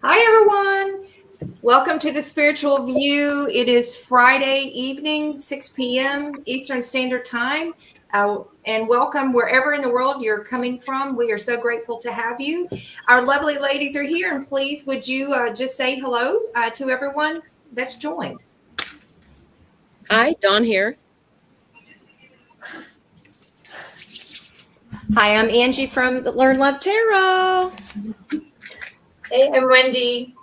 Hi, everyone. Welcome to the Spiritual View. It is Friday evening, 6 p.m. Eastern Standard Time. And welcome wherever in the world you're coming from. We are so grateful to have you. Our lovely ladies are here. And please, would you just say hello to everyone that's joined? Hi, Dawn here. Hi, I'm Angie from the Learn Love Tarot. Hey, I'm Wendy.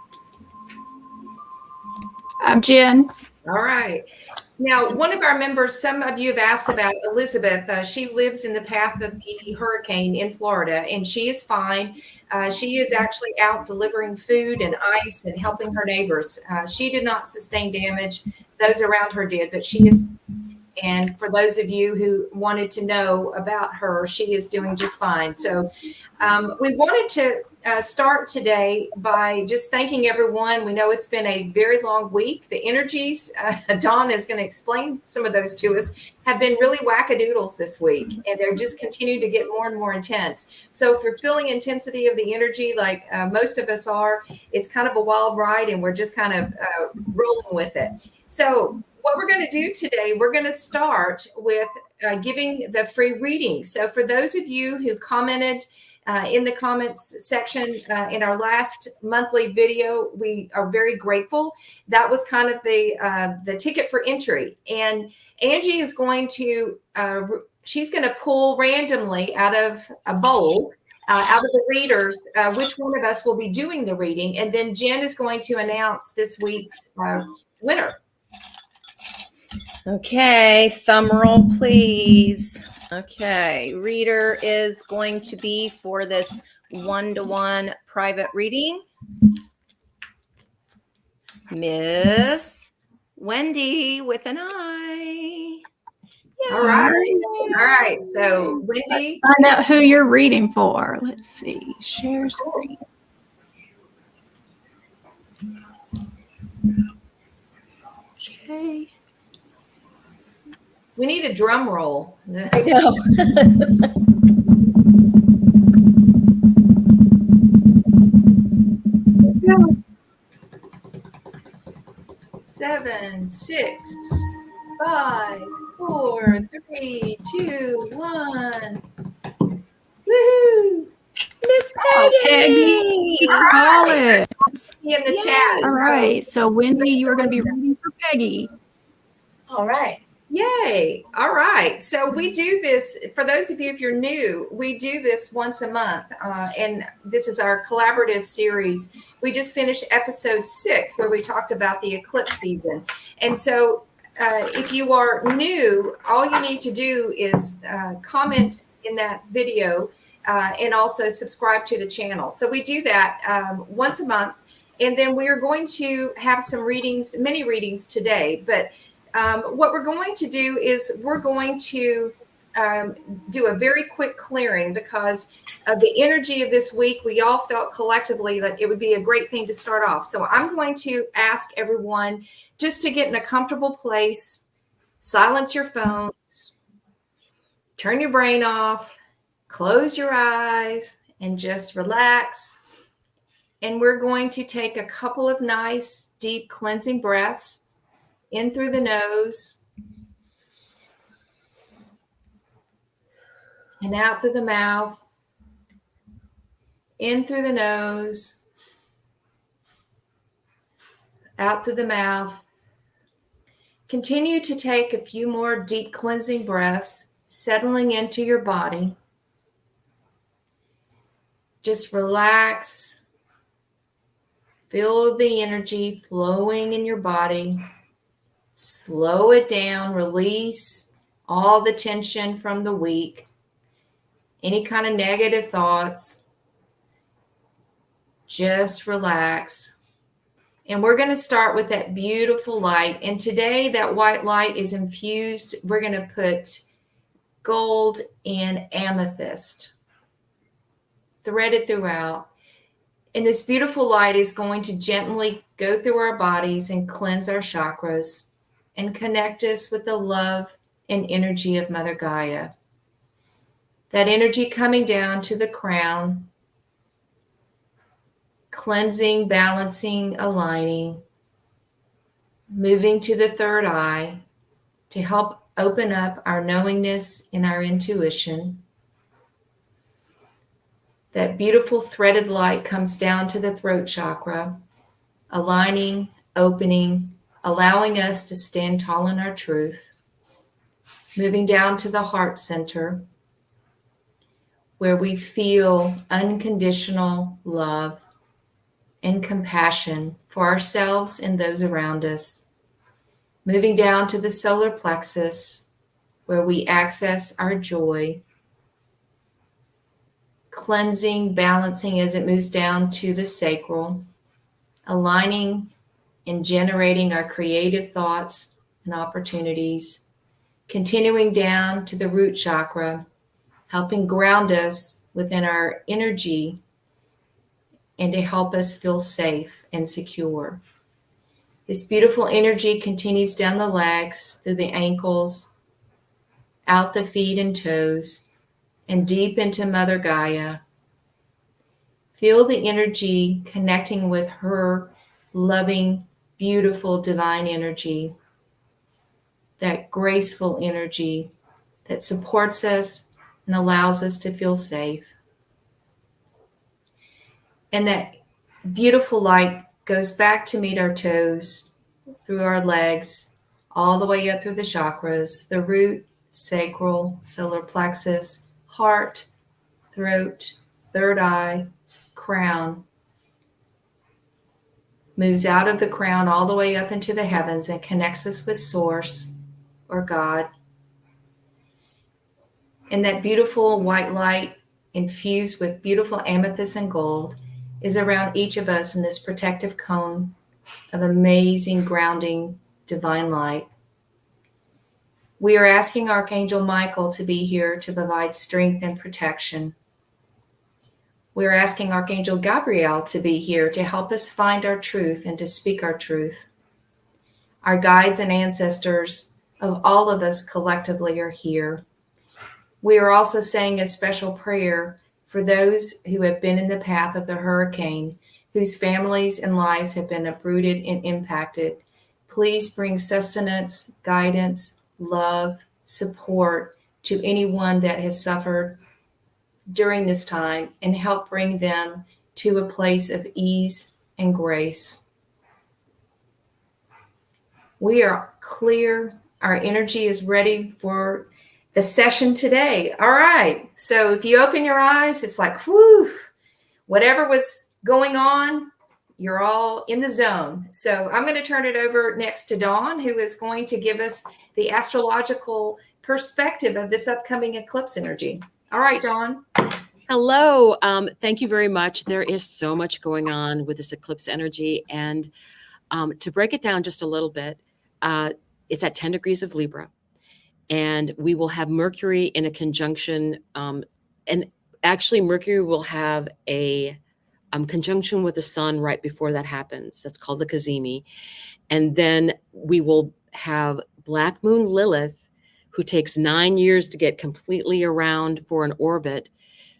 I'm Jen. All right. Now, one of our members, some of you have asked about Elizabeth. She lives in the path of the hurricane in Florida, and she is fine. She is actually out delivering food and ice and helping her neighbors. She did not sustain damage. Those around her did, but she is. And for those of you who wanted to know about her, she is doing just fine. So we wanted to start today by just thanking everyone. We know it's been a very long week. The energies, Dawn is going to explain some of those to us, have been really wackadoodles this week. And they're just continuing to get more and more intense. So if you're feeling intensity of the energy like most of us are, it's kind of a wild ride and we're just kind of rolling with it. So what we're going to do today, we're going to start with giving the free reading. So for those of you who commented in the comments section in our last monthly video, we are very grateful. That was kind of the ticket for entry. And Angie is going to, she's going to pull randomly out of a bowl, out of the readers, which one of us will be doing the reading. And then Jen is going to announce this week's winner. Okay, thumb roll, please. Okay, reader is going to be for this one-to-one private reading, Miss Wendy with an I. All right. All right. So, Wendy. Let's find out who you're reading for. Let's see. Share screen. Okay. We need a drum roll. I know. 7, 6, 5, 4, 3, 2, 1. Woohoo! Miss Peggy. Peggy. Call it. In the Yes. chat. All right. So, Wendy, you are going to be reading for Peggy. All right. Yay. All right. So we do this, for those of you, if you're new, we do this once a month. And this is our collaborative series. We just finished episode 6 where we talked about the eclipse season. And so if you are new, all you need to do is comment in that video and also subscribe to the channel. So we do that once a month. And then we are going to have some readings, many readings today. But what we're going to do is we're going to do a very quick clearing because of the energy of this week. We all felt collectively that it would be a great thing to start off. So I'm going to ask everyone just to get in a comfortable place, silence your phones, turn your brain off, close your eyes, and just relax. And we're going to take a couple of nice, deep cleansing breaths. In through the nose and out through the mouth. In through the nose, out through the mouth. Continue to take a few more deep cleansing breaths, settling into your body. Just relax. Feel the energy flowing in your body. Slow it down, release all the tension from the week, any kind of negative thoughts. Just relax. And we're going to start with that beautiful light. And today that white light is infused. We're going to put gold and amethyst threaded throughout. And this beautiful light is going to gently go through our bodies and cleanse our chakras and connect us with the love and energy of Mother Gaia. That energy coming down to the crown, cleansing, balancing, aligning, moving to the third eye to help open up our knowingness and our intuition. That beautiful threaded light comes down to the throat chakra, aligning, opening, allowing us to stand tall in our truth. Moving down to the heart center, where we feel unconditional love and compassion for ourselves and those around us. Moving down to the solar plexus, where we access our joy. Cleansing, balancing as it moves down to the sacral, aligning and generating our creative thoughts and opportunities. Continuing down to the root chakra, helping ground us within our energy and to help us feel safe and secure. This beautiful energy continues down the legs, through the ankles, out the feet and toes, and deep into Mother Gaia. Feel the energy connecting with her loving, beautiful, divine energy, that graceful energy that supports us and allows us to feel safe. And that beautiful light goes back to meet our toes, through our legs, all the way up through the chakras, the root, sacral, solar plexus, heart, throat, third eye, crown. Moves out of the crown all the way up into the heavens and connects us with Source or God. And that beautiful white light infused with beautiful amethyst and gold is around each of us in this protective cone of amazing grounding divine light. We are asking Archangel Michael to be here to provide strength and protection. We are asking Archangel Gabriel to be here to help us find our truth and to speak our truth. Our guides and ancestors of all of us collectively are here. We are also saying a special prayer for those who have been in the path of the hurricane, whose families and lives have been uprooted and impacted. Please bring sustenance, guidance, love, support to anyone that has suffered during this time and help bring them to a place of ease and grace. We are clear. Our energy is ready for the session today. All right. So if you open your eyes, it's like, whew, whatever was going on, you're all in the zone. So I'm going to turn it over next to Dawn, who is going to give us the astrological perspective of this upcoming eclipse energy. All right, Dawn. Hello. Thank you very much. There is so much going on with this eclipse energy. And to break it down just a little bit, it's at 10 degrees of Libra. And we will have Mercury in a conjunction. And actually, Mercury will have a conjunction with the sun right before that happens. That's called the Cazimi. And then we will have Black Moon Lilith, who takes 9 years to get completely around for an orbit.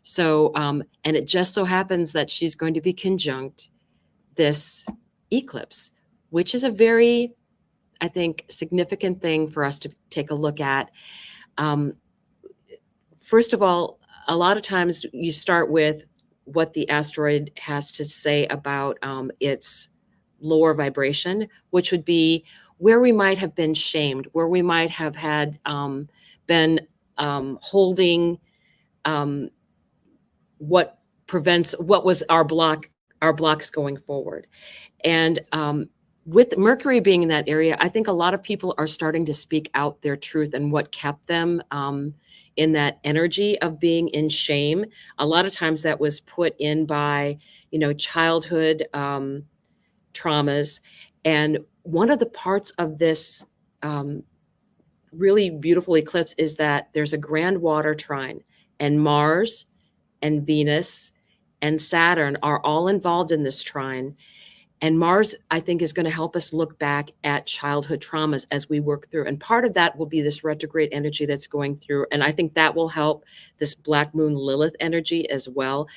So, and it just so happens that she's going to be conjunct this eclipse, which is a very, I think, significant thing for us to take a look at. First of all, a lot of times you start with what the asteroid has to say about its lower vibration, which would be where we might have been shamed, where we might have had been holding what was our blocks going forward. And with Mercury being in that area, I think a lot of people are starting to speak out their truth and what kept them in that energy of being in shame. A lot of times that was put in by, childhood traumas. And one of the parts of this really beautiful eclipse is that there's a grand water trine, and Mars and Venus and Saturn are all involved in this trine. And Mars, I think, is going to help us look back at childhood traumas as we work through. And part of that will be this retrograde energy that's going through. And I think that will help this Black Moon Lilith energy as well.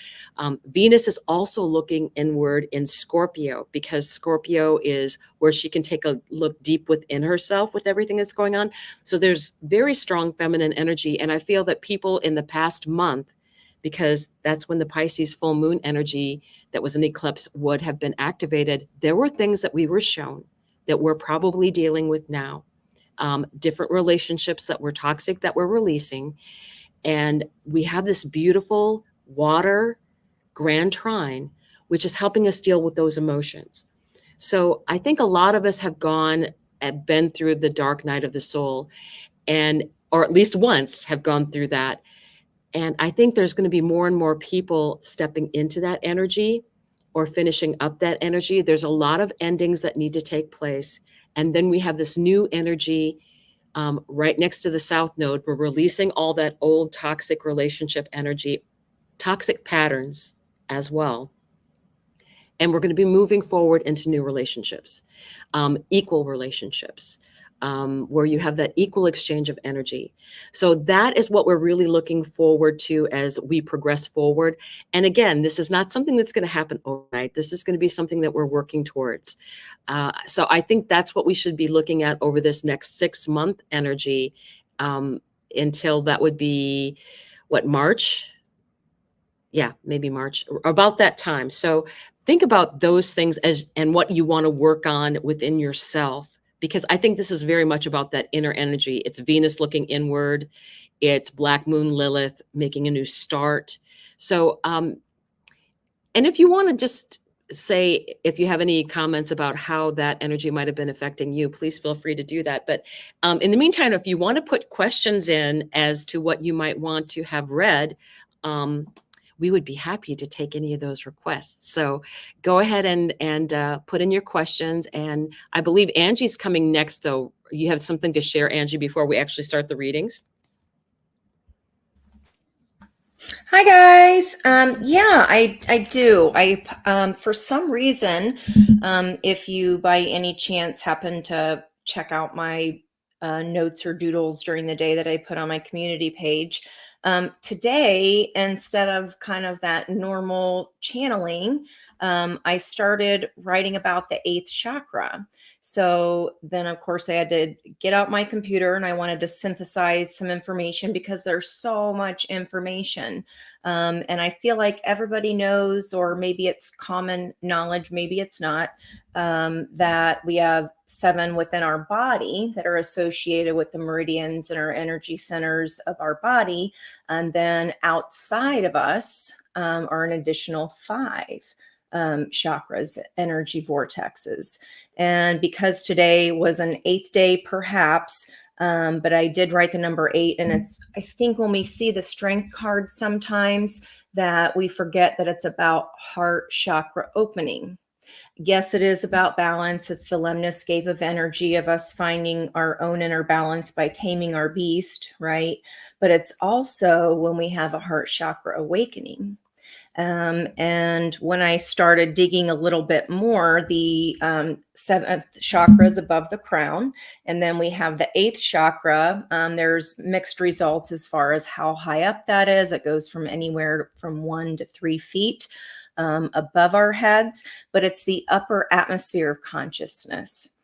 Venus is also looking inward in Scorpio, because Scorpio is where she can take a look deep within herself with everything that's going on. So there's very strong feminine energy. And I feel that people in the past month, because that's when the Pisces full moon energy that was an eclipse would have been activated, there were things that we were shown that we're probably dealing with now. Different relationships that were toxic that we're releasing. And we have this beautiful water grand trine, which is helping us deal with those emotions. So I think a lot of us have gone and been through the dark night of the soul, and or at least once have gone through that. And I think there's going to be more and more people stepping into that energy or finishing up that energy. There's a lot of endings that need to take place. And then we have this new energy right next to the South Node. We're releasing all that old toxic relationship energy, toxic patterns as well. And we're going to be moving forward into new relationships, equal relationships, where you have that equal exchange of energy. So that is what we're really looking forward to as we progress forward. And again, this is not something that's going to happen overnight. This is going to be something that we're working towards. So I think that's what we should be looking at over this next 6-month energy, until that would be what, March? Yeah, maybe March, or about that time. So think about those things and what you want to work on within yourself, because I think this is very much about that inner energy. It's Venus looking inward. It's Black Moon Lilith making a new start. So, and if you want to just say, if you have any comments about how that energy might have been affecting you, please feel free to do that. But in the meantime, if you want to put questions in as to what you might want to have read, we would be happy to take any of those requests. So go ahead and put in your questions. And I believe Angie's coming next, though. You have something to share, Angie, before we actually start the readings? Hi guys. Yeah, I do. For some reason, if you by any chance happen to check out my notes or doodles during the day that I put on my community page, today, instead of kind of that normal channeling, I started writing about the 8th chakra. So then, of course, I had to get out my computer and I wanted to synthesize some information because there's so much information. And I feel like everybody knows, or maybe it's common knowledge, maybe it's not, that we have 7 within our body that are associated with the meridians and our energy centers of our body. And then outside of us are an additional 5 chakras, energy vortexes. And because today was an 8th day, perhaps, but I did write the number 8. And I think when we see the strength card sometimes, that we forget that it's about heart chakra opening. Yes, it is about balance. It's the lemniscape of energy of us finding our own inner balance by taming our beast, right? But it's also when we have a heart chakra awakening. And when I started digging a little bit more, the 7th chakra is above the crown. And then we have the 8th chakra. There's mixed results as far as how high up that is. It goes from anywhere from 1 to 3 feet above our heads, but it's the upper atmosphere of consciousness.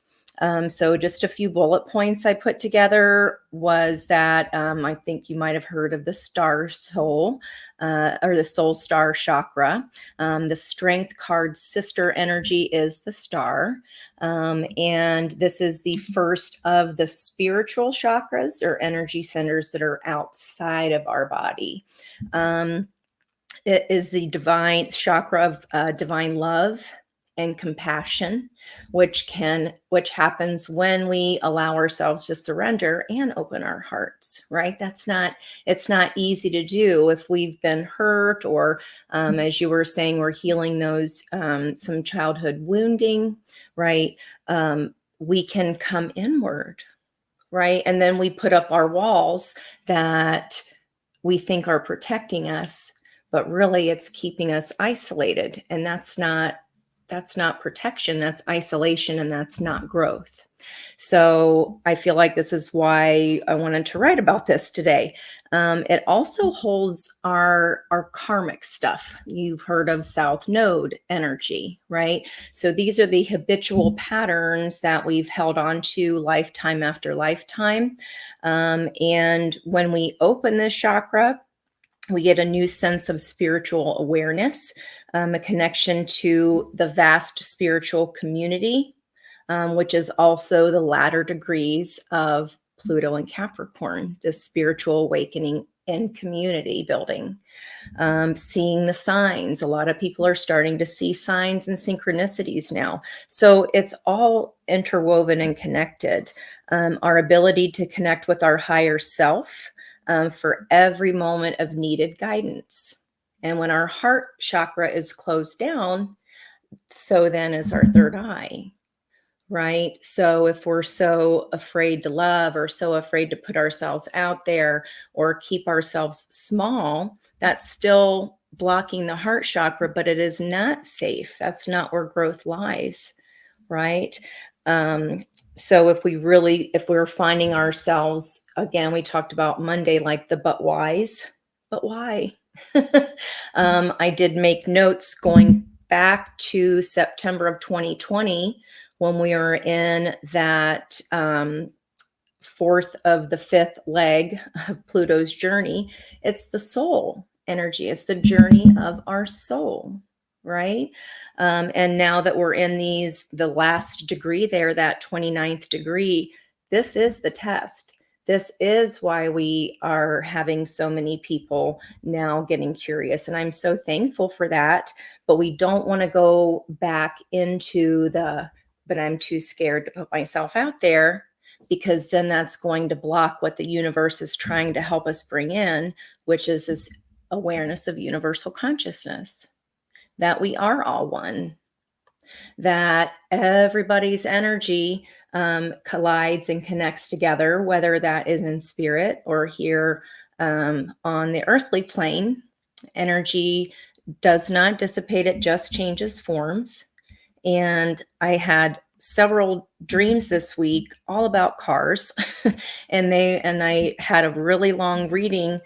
So just a few bullet points I put together was that I think you might have heard of the star soul or the soul star chakra. The strength card sister energy is the star. And this is the first of the spiritual chakras or energy centers that are outside of our body. It is the divine chakra of divine love and compassion, which happens when we allow ourselves to surrender and open our hearts, right? It's not easy to do if we've been hurt, or as you were saying, we're healing those some childhood wounding, right? We can come inward, right? And then we put up our walls that we think are protecting us, but really it's keeping us isolated. And that's not that's not protection, that's isolation, and that's not growth. So I feel like this is why I wanted to write about this today. It also holds our karmic stuff. You've heard of South Node energy, right? So these are the habitual patterns that we've held on to lifetime after lifetime. And when we open this chakra, we get a new sense of spiritual awareness, a connection to the vast spiritual community, which is also the latter degrees of Pluto and Capricorn, the spiritual awakening and community building. Seeing the signs. A lot of people are starting to see signs and synchronicities now. So it's all interwoven and connected. Our ability to connect with our higher self for every moment of needed guidance. And when our heart chakra is closed down, so then is our third eye. Right. So if we're so afraid to love or so afraid to put ourselves out there or keep ourselves small, that's still blocking the heart chakra, but it is not safe. That's not where growth lies. Right. So if we're finding ourselves, again, we talked about Monday, like the but whys, but why? I did make notes going back to September of 2020 when we were in that fourth of the fifth leg of Pluto's journey. It's the soul energy. It's the journey of our soul, right? And now that we're in the last degree there, that 29th degree, this is the test. This is why we are having so many people now getting curious. And I'm so thankful for that. But we don't want to go back into but I'm too scared to put myself out there, because then that's going to block what the universe is trying to help us bring in, which is this awareness of universal consciousness, that we are all one, that everybody's energy collides and connects together, whether that is in spirit or here on the earthly plane. Energy does not dissipate, it just changes forms. And I had several dreams this week all about cars and I had a really long reading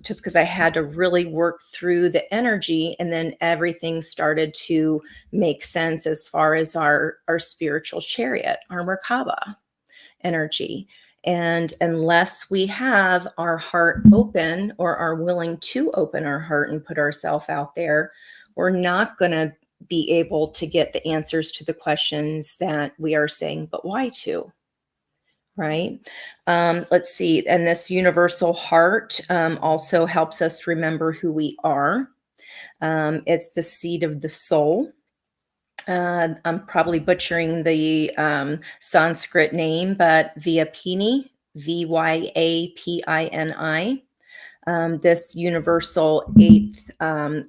just because I had to really work through the energy, and then everything started to make sense as far as our spiritual chariot, our Merkaba energy. And unless we have our heart open or are willing to open our heart and put ourselves out there, we're not going to be able to get the answers to the questions that we are saying, but why to? Right? Let's see. And this universal heart also helps us remember who we are. It's the seat of the soul. I'm probably butchering the Sanskrit name, but Vyapini, Vyapini. This universal eighth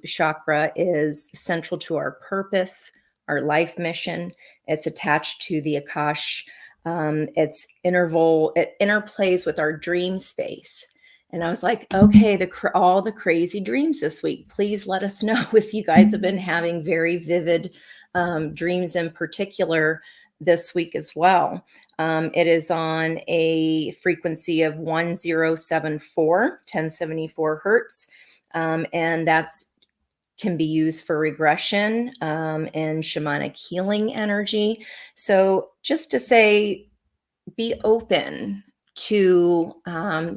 chakra is central to our purpose, our life mission. It's attached to the Akash. It interplays with our dream space. And I was like, okay, all the crazy dreams this week. Please let us know if you guys have been having very vivid dreams in particular this week as well. It is on a frequency of 1074 hertz. And that's can be used for regression and shamanic healing energy. So just to say, be open to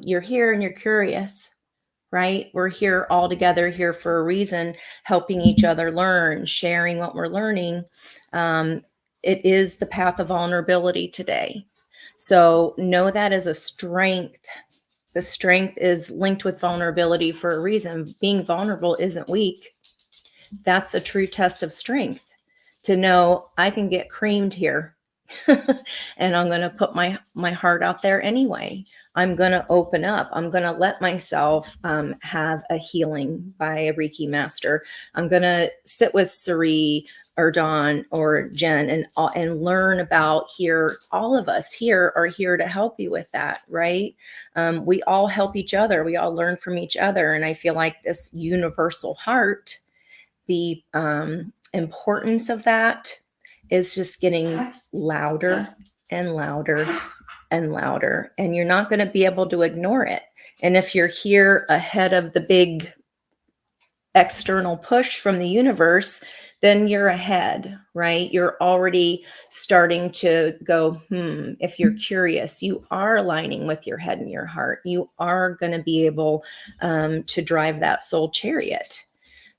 you're here and you're curious, right? We're here all together here for a reason, helping each other learn, sharing what we're learning. It is the path of vulnerability today. So know that as a strength. The strength is linked with vulnerability for a reason. Being vulnerable isn't weak. That's a true test of strength, to know I can get creamed here. And I'm going to put my heart out there anyway. I'm going to open up. I'm going to let myself have a healing by a Reiki master. I'm going to sit with Sari or Dawn or Jen and learn about here. All of us here are here to help you with that, right? We all help each other. We all learn from each other. And I feel like this universal heart, the importance of that is just getting louder and louder and louder, and you're not going to be able to ignore it. And if you're here ahead of the big external push from the universe, then you're ahead, right? You're already starting to go, if you're curious, you are aligning with your head and your heart. You are going to be able to drive that soul chariot.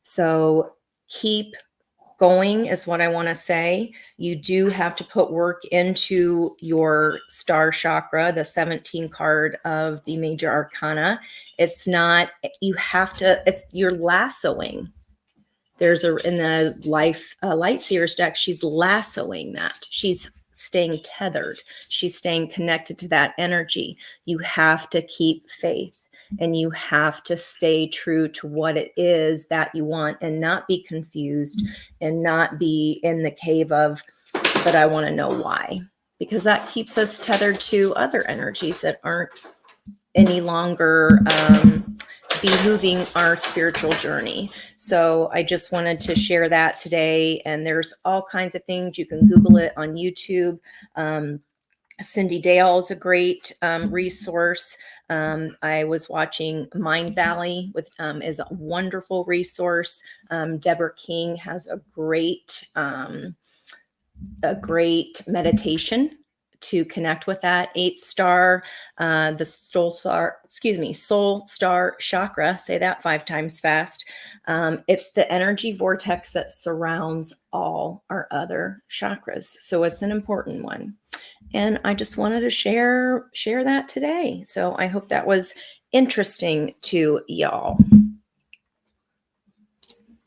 So keep going is what I want to say. You do have to put work into your star chakra, the 17 card of the major arcana. It's not, you have to, you're lassoing. There's in the light seers deck, she's lassoing that. She's staying tethered. She's staying connected to that energy. You have to keep faith. And you have to stay true to what it is that you want and not be confused and not be in the cave of, but I want to know why. Because that keeps us tethered to other energies that aren't any longer behooving our spiritual journey. So I just wanted to share that today. And there's all kinds of things. You can Google it on YouTube. Cindy Dale is a great resource. I was watching Mind Valley, with is a wonderful resource. Deborah King has a great meditation to connect with that 8th star, the soul star chakra. Say that 5 times fast. It's the energy vortex that surrounds all our other chakras. So it's an important one. And I just wanted to share that today. So I hope that was interesting to y'all.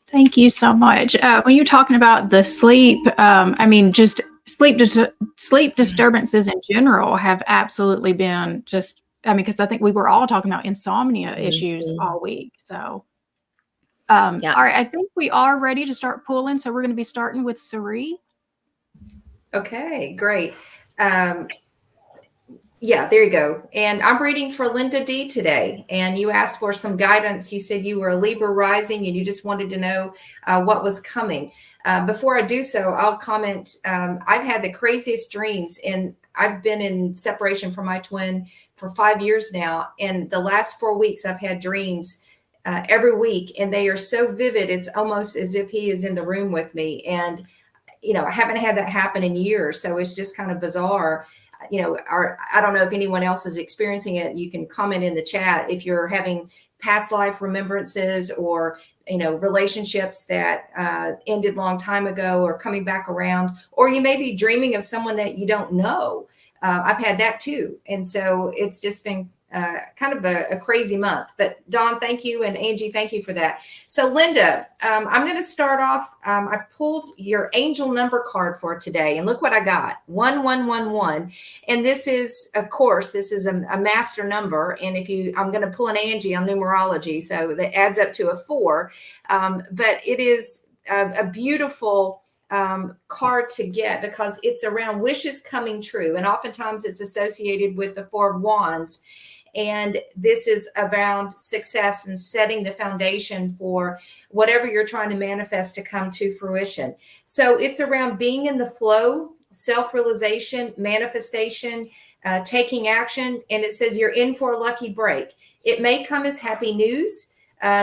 Thank you so much. When you're talking about the sleep, I mean, just sleep disturbances in general have absolutely been just, I mean, because I think we were all talking about insomnia issues all week. So, Yeah. All right, I think we are ready to start pulling. So we're going to be starting with Sari. Okay, great. Yeah, there you go. And I'm reading for Linda D today. And you asked for some guidance. You said you were a Libra rising and you just wanted to know what was coming. Before I do so, I'll comment. I've had the craziest dreams, and I've been in separation from my twin for 5 years now. And the last 4 weeks, I've had dreams every week, and they are so vivid. It's almost as if he is in the room with me. And, you know, I haven't had that happen in years. So it's just kind of bizarre. You know, I don't know if anyone else is experiencing it. You can comment in the chat if you're having past life remembrances or, you know, relationships that ended long time ago or coming back around, or you may be dreaming of someone that you don't know. I've had that too. And so it's just been kind of a crazy month. But Dawn, thank you. And Angie, thank you for that. So Linda, I'm going to start off. I pulled your angel number card for today, and look what I got, 1111. And this is, of course, this is a master number. And I'm going to pull an Angie on numerology. So that adds up to a 4. But it is a beautiful card to get because it's around wishes coming true. And oftentimes it's associated with the 4 of Wands. And this is around success and setting the foundation for whatever you're trying to manifest to come to fruition. So it's around being in the flow, self-realization, manifestation, taking action. And it says you're in for a lucky break. It may come as happy news,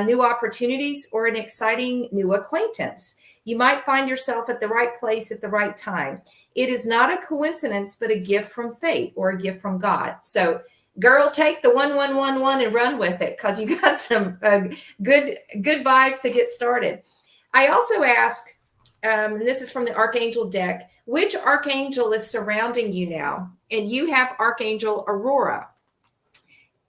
new opportunities, or an exciting new acquaintance. You might find yourself at the right place at the right time. It is not a coincidence, but a gift from fate or a gift from God. So girl, take the 1111 and run with it because you got some good vibes to get started. I also ask, and this is from the Archangel deck, which Archangel is surrounding you now? And you have Archangel Aurora.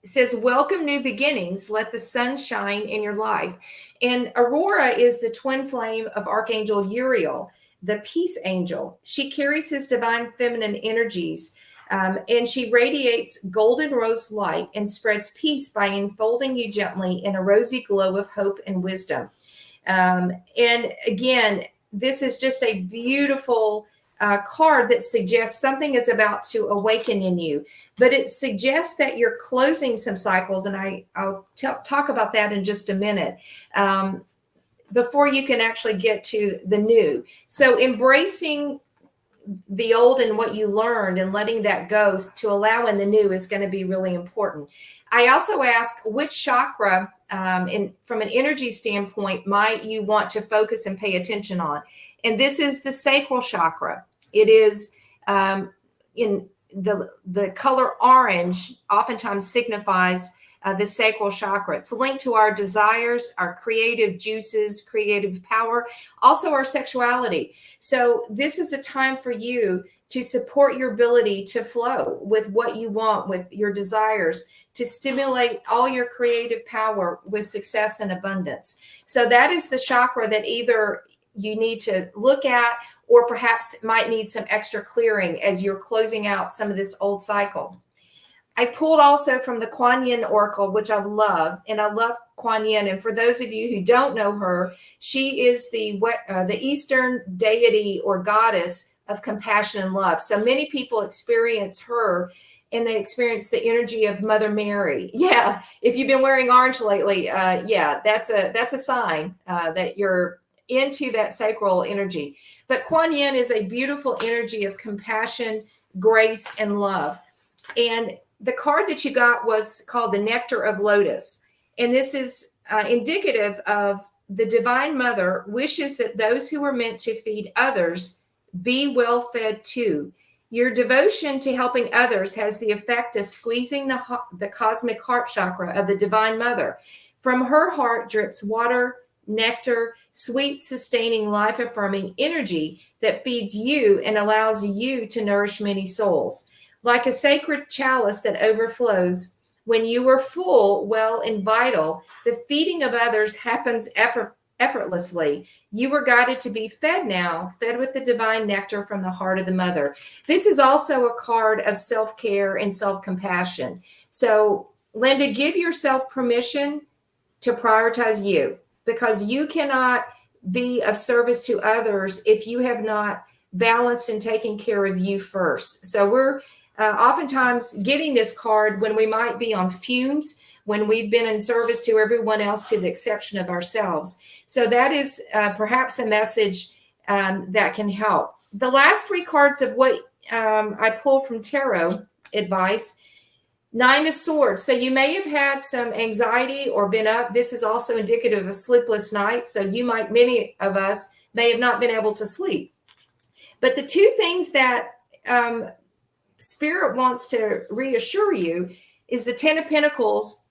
It says, welcome new beginnings. Let the sun shine in your life. And Aurora is the twin flame of Archangel Uriel, the peace angel. She carries his divine feminine energies. And she radiates golden rose light and spreads peace by enfolding you gently in a rosy glow of hope and wisdom. And again, this is just a beautiful card that suggests something is about to awaken in you. But it suggests that you're closing some cycles. And I'll talk about that in just a minute. before you can actually get to the new. So embracing the old and what you learned and letting that go to allow in the new is going to be really important. I also ask which chakra, from an energy standpoint, might you want to focus and pay attention on? And this is the sacral chakra. It is in the color orange oftentimes signifies the sacral chakra. It's linked to our desires, our creative juices, creative power, also our sexuality. So this is a time for you to support your ability to flow with what you want, with your desires, to stimulate all your creative power with success and abundance. So that is the chakra that either you need to look at or perhaps might need some extra clearing as you're closing out some of this old cycle. I pulled also from the Kuan Yin Oracle, which I love, and I love Kuan Yin. And for those of you who don't know her, she is the Eastern deity or goddess of compassion and love. So many people experience her, and they experience the energy of Mother Mary. Yeah, if you've been wearing orange lately, yeah, that's a sign that you're into that sacral energy. But Kuan Yin is a beautiful energy of compassion, grace, and love. And the card that you got was called the Nectar of Lotus. And this is indicative of the Divine Mother wishes that those who are meant to feed others be well fed too. Your devotion to helping others has the effect of squeezing the cosmic heart chakra of the Divine Mother. From her heart drips water, nectar, sweet, sustaining, life-affirming energy that feeds you and allows you to nourish many souls. Like a sacred chalice that overflows, when you are full, well, and vital, the feeding of others happens effortlessly. You were guided to be fed now, fed with the divine nectar from the heart of the mother. This is also a card of self-care and self-compassion. So, Linda, give yourself permission to prioritize you, because you cannot be of service to others if you have not balanced and taken care of you first. So we're oftentimes getting this card when we might be on fumes, when we've been in service to everyone else to the exception of ourselves. So that is perhaps a message that can help. The last three cards of what I pulled from tarot advice: Nine of Swords. So you may have had some anxiety or been up. This is also indicative of a sleepless night. So many of us may have not been able to sleep. But the two things that Spirit wants to reassure you is the Ten of Pentacles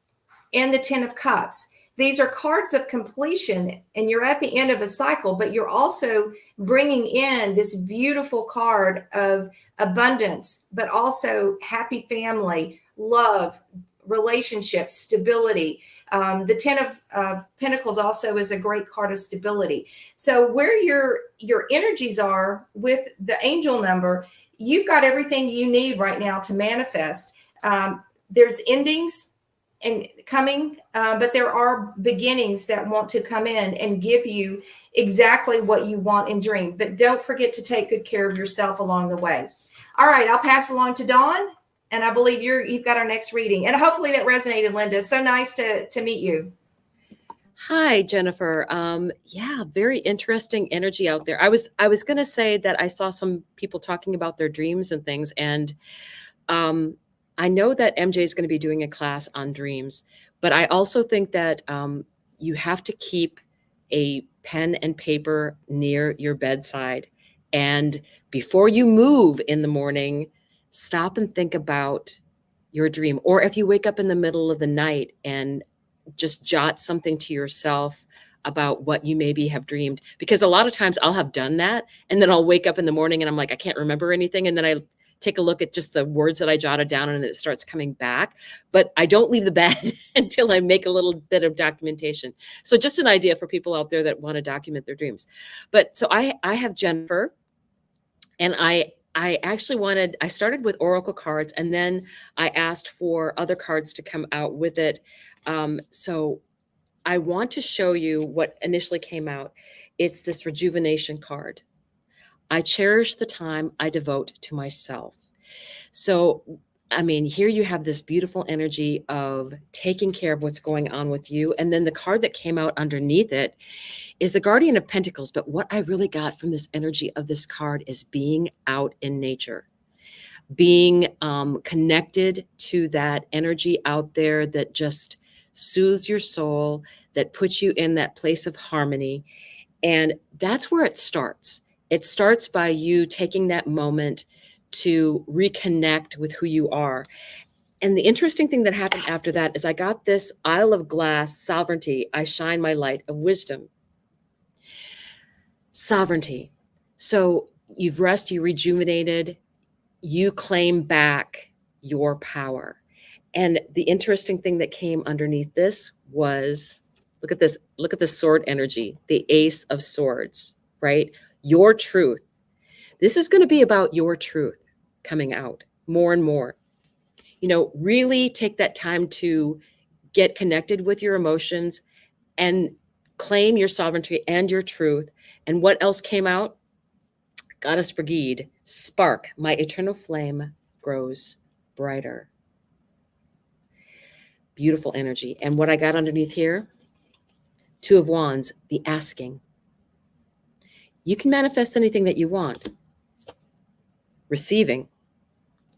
and the Ten of Cups. These are cards of completion, and you're at the end of a cycle, but you're also bringing in this beautiful card of abundance, but also happy family, love, relationships, stability. The Ten of Pentacles also is a great card of stability. So where your energies are with the angel number, you've got everything you need right now to manifest. There's endings and coming, but there are beginnings that want to come in and give you exactly what you want and dream. But don't forget to take good care of yourself along the way. All right, I'll pass along to Dawn, and I believe you've got our next reading. And hopefully that resonated, Linda. So nice to meet you. Hi, Jennifer. Yeah, very interesting energy out there. I was going to say that I saw some people talking about their dreams and things, and I know that MJ is going to be doing a class on dreams, but I also think that you have to keep a pen and paper near your bedside, and before you move in the morning, stop and think about your dream. Or if you wake up in the middle of the night and just jot something to yourself about what you maybe have dreamed, because a lot of times I'll have done that and then I'll wake up in the morning and I'm like, I can't remember anything. And then I take a look at just the words that I jotted down and then it starts coming back, but I don't leave the bed until I make a little bit of documentation. So just an idea for people out there that want to document their dreams. But so I have Jennifer, and I actually I started with Oracle cards, and then I asked for other cards to come out with it. So I want to show you what initially came out. It's this rejuvenation card. I cherish the time I devote to myself. So I mean, here you have this beautiful energy of taking care of what's going on with you. And then the card that came out underneath it is the Guardian of Pentacles. But what I really got from this energy of this card is being out in nature, being connected to that energy out there that just soothes your soul, that puts you in that place of harmony. And that's where it starts. It starts by you taking that moment to reconnect with who you are. And the interesting thing that happened after that is I got this Isle of Glass sovereignty. I shine my light of wisdom. Sovereignty. So you've rested, you rejuvenated, you claim back your power. And the interesting thing that came underneath this was, look at this sword energy, the Ace of Swords, right? Your truth. This is going to be about your truth coming out more and more. Really take that time to get connected with your emotions and claim your sovereignty and your truth. And what else came out? Goddess Brigade, spark, my eternal flame grows brighter. Beautiful energy. And what I got underneath here, Two of Wands, the asking. You can manifest anything that you want. Receiving,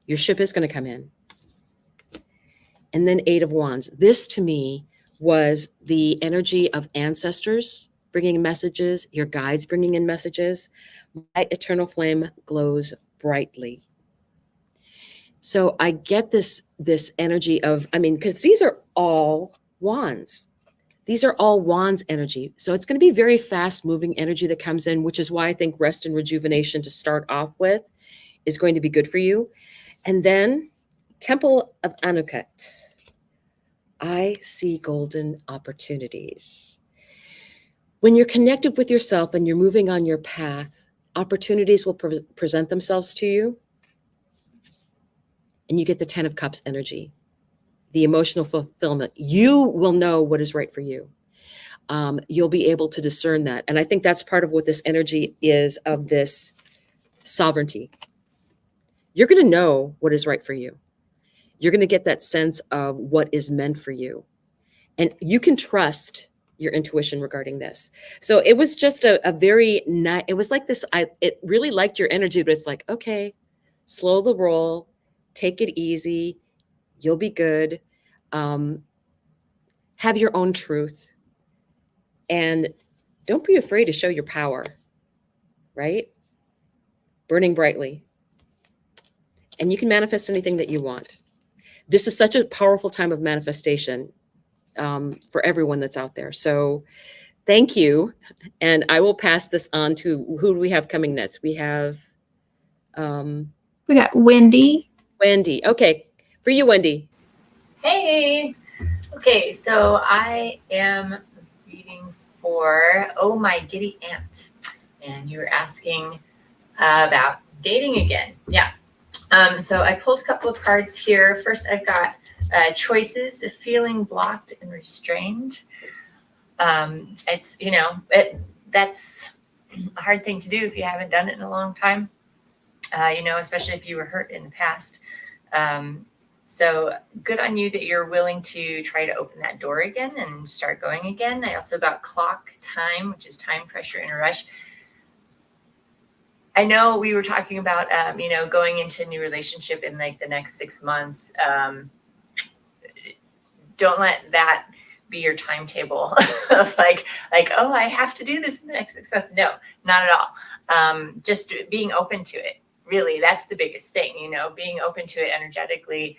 your ship is going to come in. And then Eight of Wands. This to me was the energy of ancestors bringing in messages, your guides bringing in messages. My eternal flame glows brightly. So I get this energy of, because these are all wands. These are all wands energy. So it's going to be very fast moving energy that comes in, which is why I think rest and rejuvenation to start off with is going to be good for you. And then Temple of Anukat. I see golden opportunities. When you're connected with yourself and you're moving on your path, opportunities will present themselves to you. And you get the 10 of Cups energy, the emotional fulfillment. You will know what is right for you. You'll be able to discern that. And I think that's part of what this energy is of this sovereignty. You're going to know what is right for you. You're going to get that sense of what is meant for you. And you can trust your intuition regarding this. So it was just a very nice, it was like this, it really liked your energy, but it's like, okay, slow the roll, take it easy, you'll be good. Have your own truth. And don't be afraid to show your power, right? Burning brightly. And you can manifest anything that you want. This is such a powerful time of manifestation for everyone that's out there. So thank you. And I will pass this on to who do we have coming next? We have We got Wendy. Wendy. Okay. For you, Wendy. Hey. Okay, so I am reading for Oh My Giddy Aunt. And you were asking about dating again. Yeah. So I pulled a couple of cards here. First, I've got choices, feeling blocked and restrained. It's, that's a hard thing to do if you haven't done it in a long time, especially if you were hurt in the past. So good on you that you're willing to try to open that door again and start going again. I also got clock time, which is time, pressure, and a rush. I know we were talking about, going into a new relationship in like the next 6 months. Don't let that be your timetable of like, oh, I have to do this in the next 6 months. No, not at all. Just being open to it. Really, that's the biggest thing, being open to it energetically,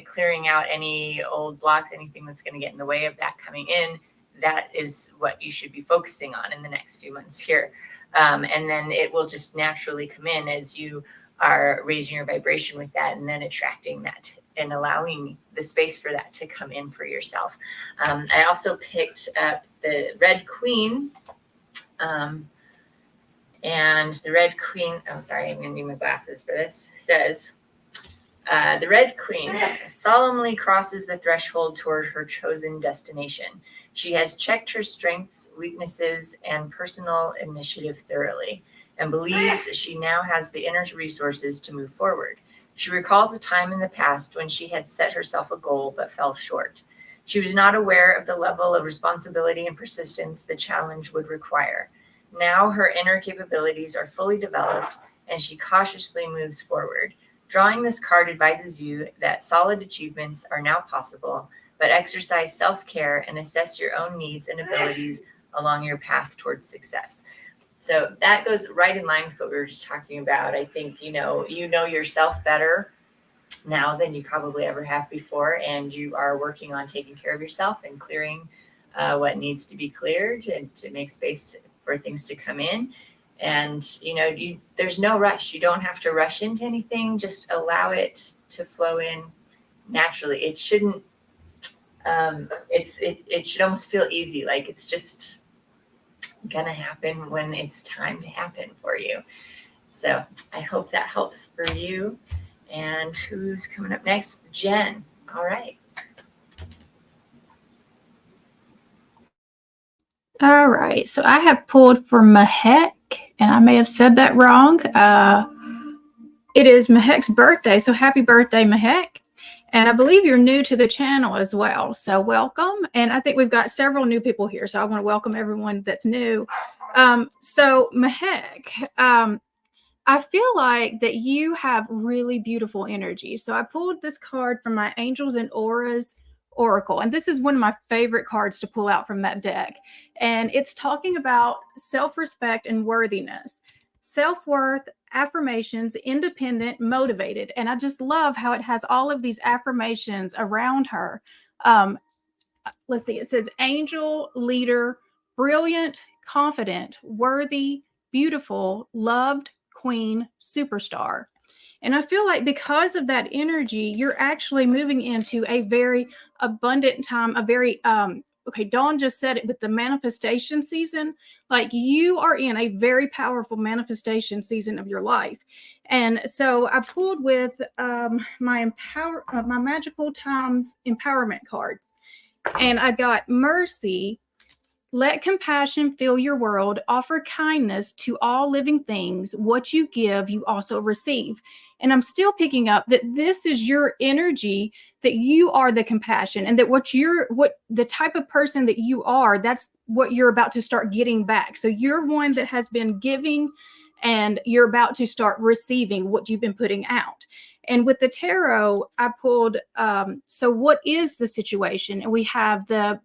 clearing out any old blocks, anything that's going to get in the way of that coming in. That is what you should be focusing on in the next few months here. And then it will just naturally come in as you are raising your vibration with that and then attracting that and allowing the space for that to come in for yourself. I also picked up the Red Queen. And the Red Queen, I'm going to need my glasses for this, says, the Red Queen solemnly crosses the threshold toward her chosen destination. She has checked her strengths, weaknesses, and personal initiative thoroughly and believes she now has the inner resources to move forward. She recalls a time in the past when she had set herself a goal but fell short. She was not aware of the level of responsibility and persistence the challenge would require. Now her inner capabilities are fully developed, and she cautiously moves forward. Drawing this card advises you that solid achievements are now possible, but exercise self-care and assess your own needs and abilities along your path towards success. So that goes right in line with what we were just talking about. I think, you know yourself better now than you probably ever have before, and you are working on taking care of yourself and clearing what needs to be cleared and to make space for things to come in. And there's no rush. You don't have to rush into anything. Just allow it to flow in naturally. It shouldn't. It should almost feel easy, like it's just gonna happen when it's time to happen for you. So I hope that helps for you. And who's coming up next? Jen. All right. All right. So I have pulled for Mahek, and I may have said that wrong. It is Mahek's birthday. So happy birthday, Mahek. And I believe you're new to the channel as well. So welcome. And I think we've got several new people here. So I want to welcome everyone that's new. So Mahek, I feel like that you have really beautiful energy. So I pulled this card from my Angels and Auras Oracle. And this is one of my favorite cards to pull out from that deck. And it's talking about self-respect and worthiness, self-worth, affirmations, independent, motivated. And I just love how it has all of these affirmations around her. Let's see, it says angel, leader, brilliant, confident, worthy, beautiful, loved, queen, superstar. And I feel like because of that energy, you're actually moving into a very abundant time, a very, okay, Dawn just said it with the manifestation season. Like you are in a very powerful manifestation season of your life. And so I pulled with my Magical Times empowerment cards. And I got mercy. Let compassion fill your world. Offer kindness to all living things. What you give, you also receive. And I'm still picking up that this is your energy, that you are the compassion, and that what the type of person that you are, that's what you're about to start getting back. So you're one that has been giving, and you're about to start receiving what you've been putting out. And with the tarot, I pulled, so what is the situation? And we have the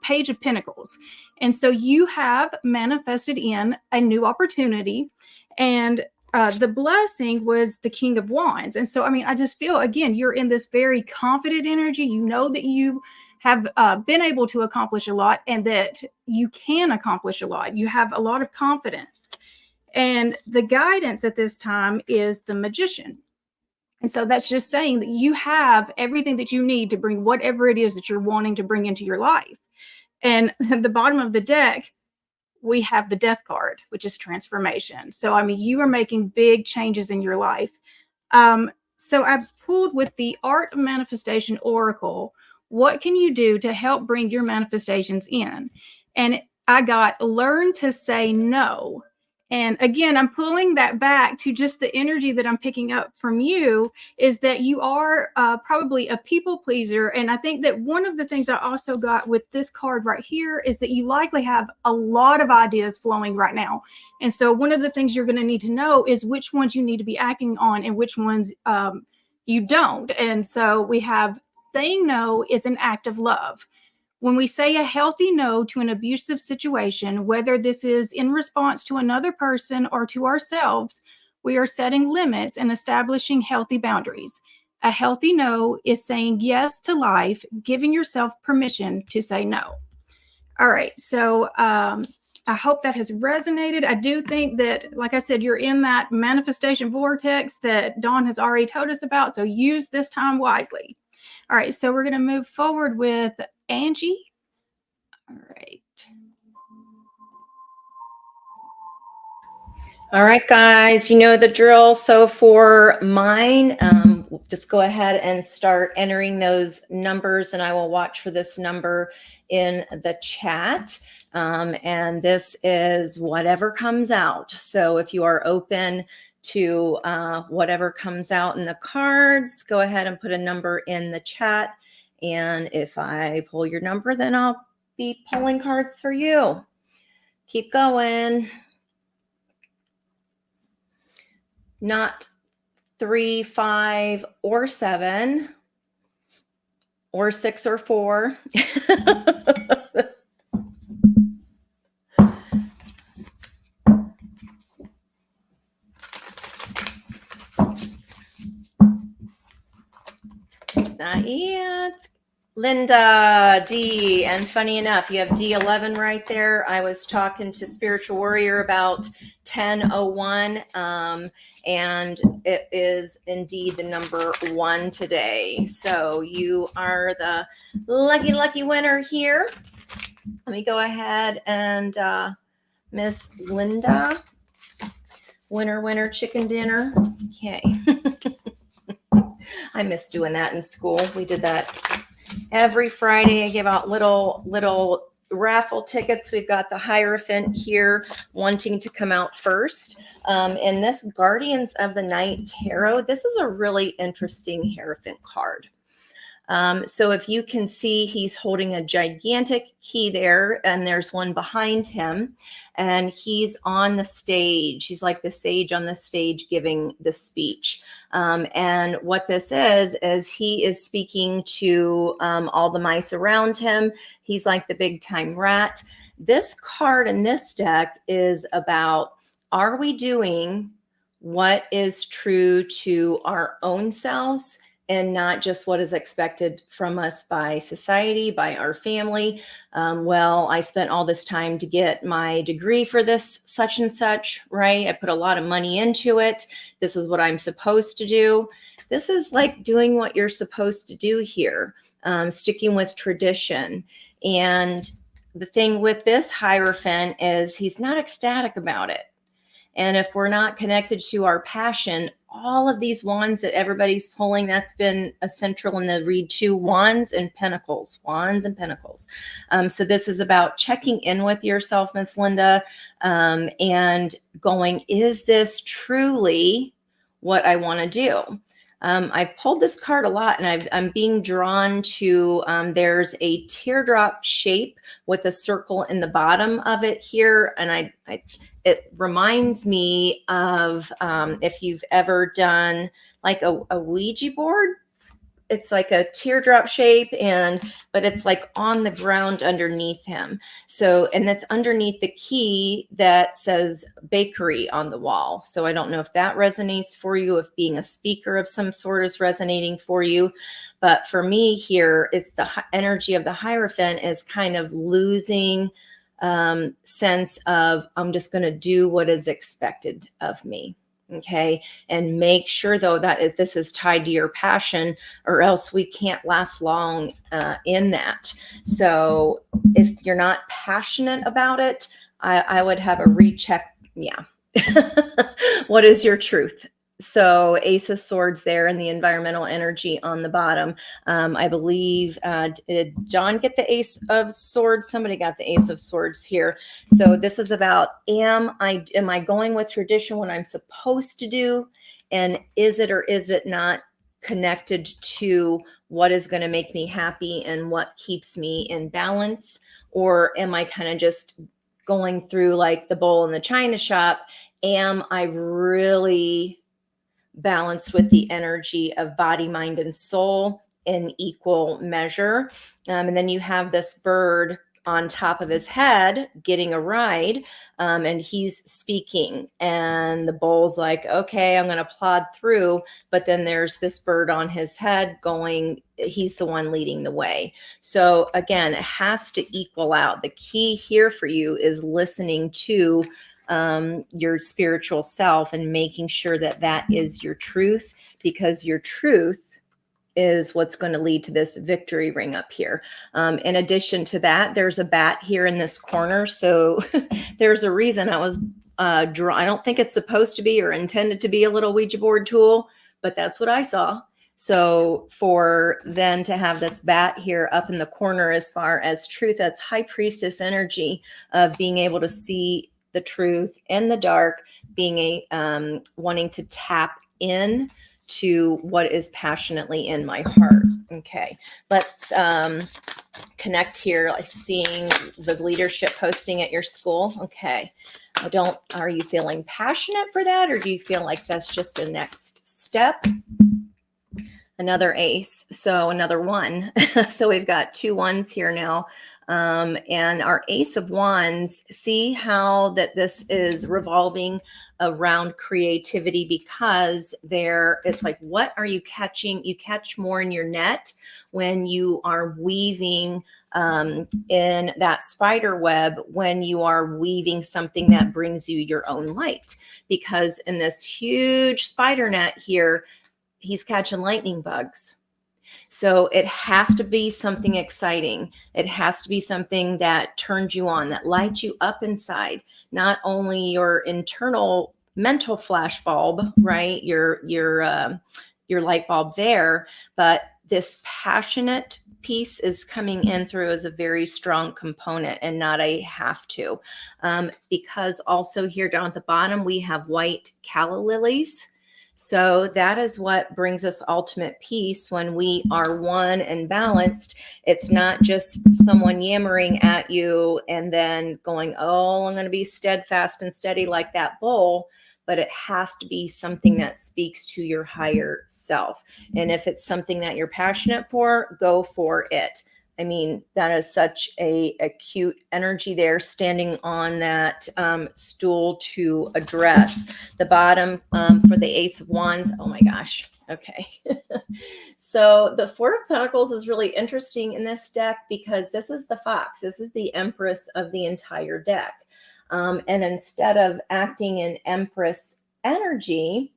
Page of Pentacles. And so you have manifested in a new opportunity, and the blessing was the King of Wands. And so, I mean, I just feel, again, you're in this very confident energy. You know that you have been able to accomplish a lot, and that you can accomplish a lot. You have a lot of confidence. And the guidance at this time is the Magician. And so that's just saying that you have everything that you need to bring whatever it is that you're wanting to bring into your life. And at the bottom of the deck, we have the Death card, which is transformation. So, I mean, you are making big changes in your life. So I've pulled with the Art of Manifestation Oracle. What can you do to help bring your manifestations in? And I got learn to say no. And again, I'm pulling that back to just the energy that I'm picking up from you, is that you are probably a people pleaser. And I think that one of the things I also got with this card right here is that you likely have a lot of ideas flowing right now. And so one of the things you're going to need to know is which ones you need to be acting on and which ones you don't. And so we have saying no is an act of love. When we say a healthy no to an abusive situation, whether this is in response to another person or to ourselves, we are setting limits and establishing healthy boundaries. A healthy no is saying yes to life, giving yourself permission to say no. All right, so I hope that has resonated. I do think that, like I said, you're in that manifestation vortex that Dawn has already told us about, so use this time wisely. All right, so we're going to move forward with Angie. All right. All right, guys, you know the drill. So for mine, just go ahead and start entering those numbers, and I will watch for this number in the chat. And this is whatever comes out. So if you are open to whatever comes out in the cards, go ahead and put a number in the chat. And if I pull your number, then I'll be pulling cards for you. Keep going. Not 3, 5, or 7, or 6 or 4. Not yet. Linda, D, and funny enough, you have D11 right there. I was talking to Spiritual Warrior about 1001, and it is indeed the number 1 today. So you are the lucky winner here. Let me go ahead and Miss Linda, winner, chicken dinner. Okay. I miss doing that in school. We did that every Friday. I give out little raffle tickets. We've got the Hierophant here wanting to come out first. And this Guardians of the Night Tarot, this is a really interesting Hierophant card. So if you can see, he's holding a gigantic key there, and there's one behind him, and he's on the stage. He's like the sage on the stage giving the speech. And what this is he is speaking to all the mice around him. He's like the big time rat. This card in this deck is about, are we doing what is true to our own selves and not just what is expected from us by society, by our family? Well, I spent all this time to get my degree for this such and such, right? I put a lot of money into it. This is what I'm supposed to do. This is like doing what you're supposed to do here, sticking with tradition. And the thing with this Hierophant is he's not ecstatic about it. And if we're not connected to our passion, all of these wands that everybody's pulling, that's been a central in the read too, wands and pentacles. So this is about checking in with yourself, Miss Linda, and going, is this truly what I want to do? I've pulled this card a lot, and I'm being drawn to, there's a teardrop shape with a circle in the bottom of it here. And it reminds me of if you've ever done like a Ouija board. It's like a teardrop shape, but it's like on the ground underneath him. So, and that's underneath the key that says bakery on the wall. So I don't know if that resonates for you, if being a speaker of some sort is resonating for you. But for me here, it's the energy of the Hierophant is kind of losing sense of, I'm just going to do what is expected of me. Okay. And make sure though that if this is tied to your passion, or else we can't last long in that. So if you're not passionate about it, I would have a recheck. Yeah. What is your truth? So Ace of Swords there, and the environmental energy on the bottom. I believe, did John get the Ace of Swords? Somebody got the Ace of Swords here. So this is about, am I going with tradition, what I'm supposed to do? And is it or is it not connected to what is going to make me happy and what keeps me in balance? Or am I kind of just going through like the bowl in the china shop? Am I really balanced with the energy of body, mind, and soul in equal measure? And then you have this bird on top of his head getting a ride, and he's speaking, and the bull's like, okay, I'm going to plod through. But then there's this bird on his head going, he's the one leading the way. So again, it has to equal out. The key here for you is listening to your spiritual self and making sure that that is your truth, because your truth is what's going to lead to this victory ring up here. In addition to that, there's a bat here in this corner. So there's a reason I was I don't think it's supposed to be or intended to be a little Ouija board tool, but that's what I saw. So for then to have this bat here up in the corner as far as truth, that's high priestess energy of being able to see the truth in the dark, being a wanting to tap in to what is passionately in my heart. Okay, let's connect here, like seeing the leadership posting at your school. Okay, are you feeling passionate for that, or do you feel like that's just a next step? Another ace, so another one. So we've got 2 ones here now. And our ace of wands, see how that this is revolving around creativity, because it's like, what are you catching? You catch more in your net when you are weaving in that spider web, when you are weaving something that brings you your own light. Because in this huge spider net here, he's catching lightning bugs. So it has to be something exciting. It has to be something that turns you on, that lights you up inside, not only your internal mental flash bulb, right? Your light bulb there, but this passionate piece is coming in through as a very strong component and not a have to. Because also here down at the bottom, we have white calla lilies. So that is what brings us ultimate peace when we are one and balanced. It's not just someone yammering at you and then going, oh, I'm going to be steadfast and steady like that bull, but it has to be something that speaks to your higher self. And if it's something that you're passionate for, go for it. I mean, that is such a cute energy there, standing on that stool to address. The bottom for the Ace of Wands, oh my gosh, okay. So the Four of Pentacles is really interesting in this deck because this is the fox. This is the Empress of the entire deck. And instead of acting in Empress energy,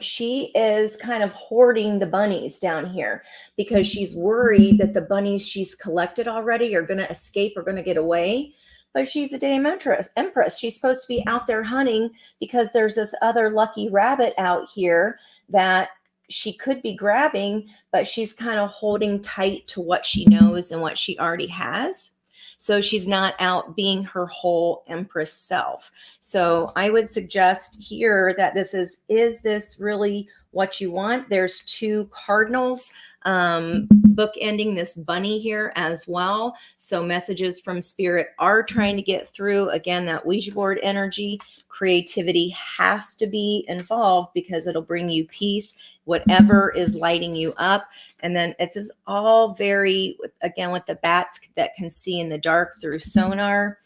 she is kind of hoarding the bunnies down here because she's worried that the bunnies she's collected already are going to escape or going to get away. But she's a damn empress. She's supposed to be out there hunting because there's this other lucky rabbit out here that she could be grabbing, but she's kind of holding tight to what she knows and what she already has. So she's not out being her whole Empress self. So I would suggest here that this is this really what you want? There's 2 cardinals bookending this bunny here as well. So messages from spirit are trying to get through. Again, that Ouija board energy, creativity has to be involved because it'll bring you peace, whatever is lighting you up. And then it is all very, again, with the bats that can see in the dark through sonar,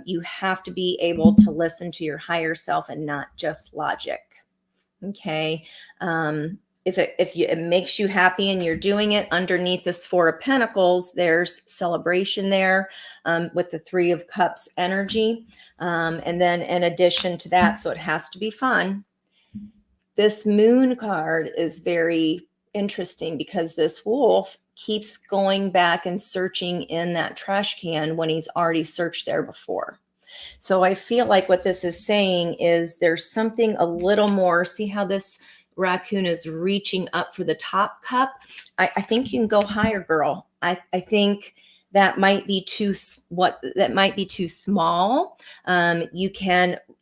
you have to be able to listen to your higher self and not just logic. Okay. If it makes you happy and you're doing it, underneath this Four of Pentacles, there's celebration there with the Three of Cups energy. And then in addition to that, so it has to be fun. This Moon card is very interesting because this wolf keeps going back and searching in that trash can when he's already searched there before. So I feel like what this is saying is there's something a little more. See how this raccoon is reaching up for the top cup? I think you can go higher, girl. I think that might be too small.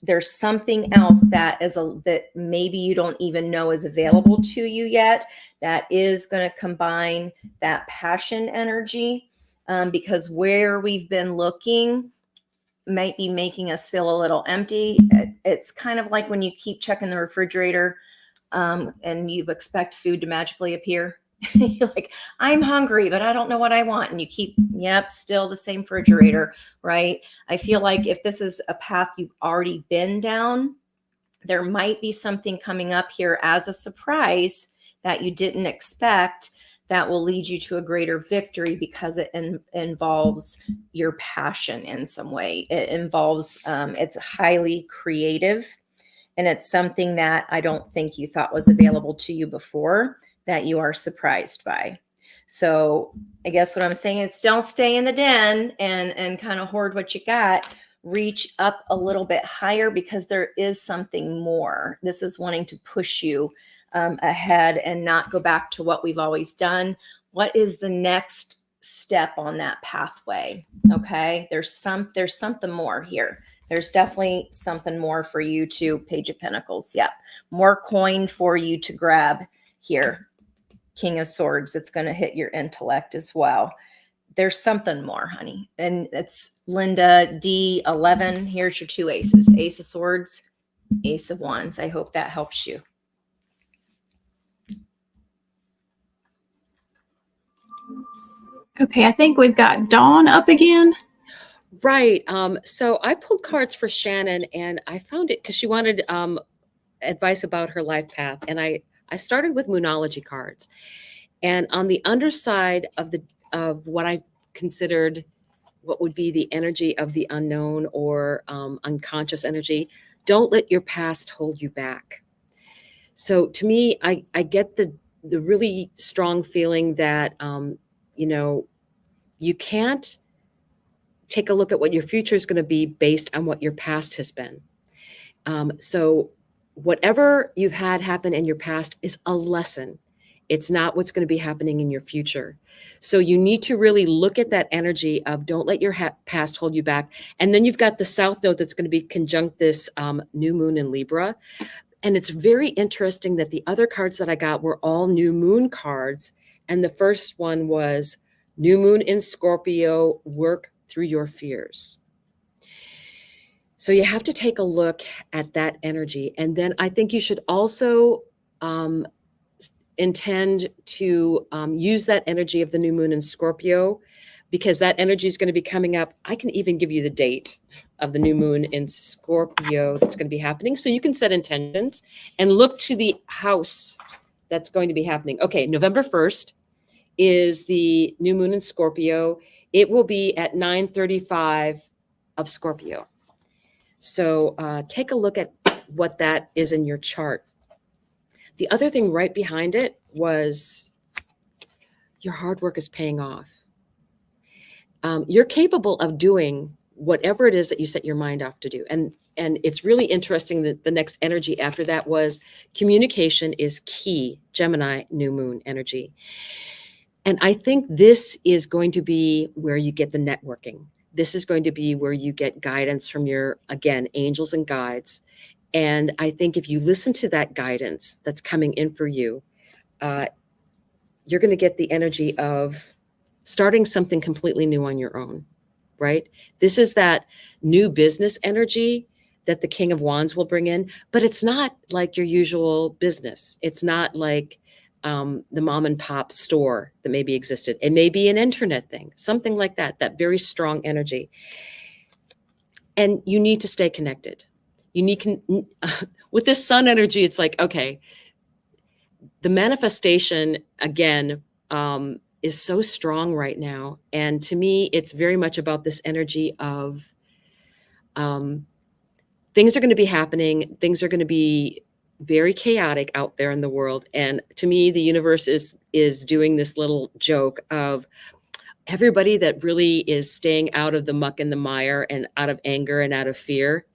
There's something else that maybe you don't even know is available to you yet that is going to combine that passion energy, because where we've been looking might be making us feel a little empty. It's kind of like when you keep checking the refrigerator and you expect food to magically appear. You're like, I'm hungry, but I don't know what I want. And you keep, still the same refrigerator, right? I feel like if this is a path you've already been down, there might be something coming up here as a surprise that you didn't expect that will lead you to a greater victory because it involves your passion in some way. It involves, it's highly creative, and it's something that I don't think you thought was available to you before that you are surprised by. So I guess what I'm saying is don't stay in the den and kind of hoard what you got. Reach up a little bit higher because there is something more. This is wanting to push you ahead and not go back to what we've always done. What is the next step on that pathway? Okay, there's something more here. There's definitely something more for you to Page of Pentacles. Yep, more coin for you to grab here. King of Swords. It's going to hit your intellect as well. There's something more, honey. And it's Linda D11. Here's your two aces. Ace of Swords, Ace of Wands. I hope that helps you. Okay, I think we've got Dawn up again. Right. So I pulled cards for Shannon, and I found it because she wanted advice about her life path. And I started with Moonology cards. And on the underside of what I considered what would be the energy of the unknown or unconscious energy, don't let your past hold you back. So to me, I get the really strong feeling that, you can't take a look at what your future is going to be based on what your past has been. So whatever you've had happen in your past is a lesson. It's not what's going to be happening in your future. So you need to really look at that energy of don't let your past hold you back. And then you've got the South Node that's going to be conjunct this new moon in Libra. And it's very interesting that the other cards that I got were all new moon cards. And the first one was new moon in Scorpio, work through your fears. So you have to take a look at that energy. And then I think you should also intend to use that energy of the new moon in Scorpio, because that energy is going to be coming up. I can even give you the date of the new moon in Scorpio that's going to be happening. So you can set intentions and look to the house that's going to be happening. Okay, November 1st is the new moon in Scorpio. It will be at 9:35 of Scorpio. So take a look at what that is in your chart. The other thing right behind it was your hard work is paying off. You're capable of doing whatever it is that you set your mind off to do. And it's really interesting that the next energy after that was communication is key, Gemini new moon energy. And I think this is going to be where you get the networking. This is going to be where you get guidance from your, again, angels and guides. And I think if you listen to that guidance that's coming in for you, you're going to get the energy of starting something completely new on your own, right? This is that new business energy that the King of Wands will bring in, but it's not like your usual business. It's not like the mom and pop store that maybe existed. It may be an internet thing, something like that, that very strong energy. And you need to stay connected. You need, with this sun energy, it's like, okay, the manifestation, again, is so strong right now. And to me, it's very much about this energy of things are going to be happening. Things are going to be very chaotic out there in the world. And to me, the universe is doing this little joke of everybody that really is staying out of the muck and the mire and out of anger and out of fear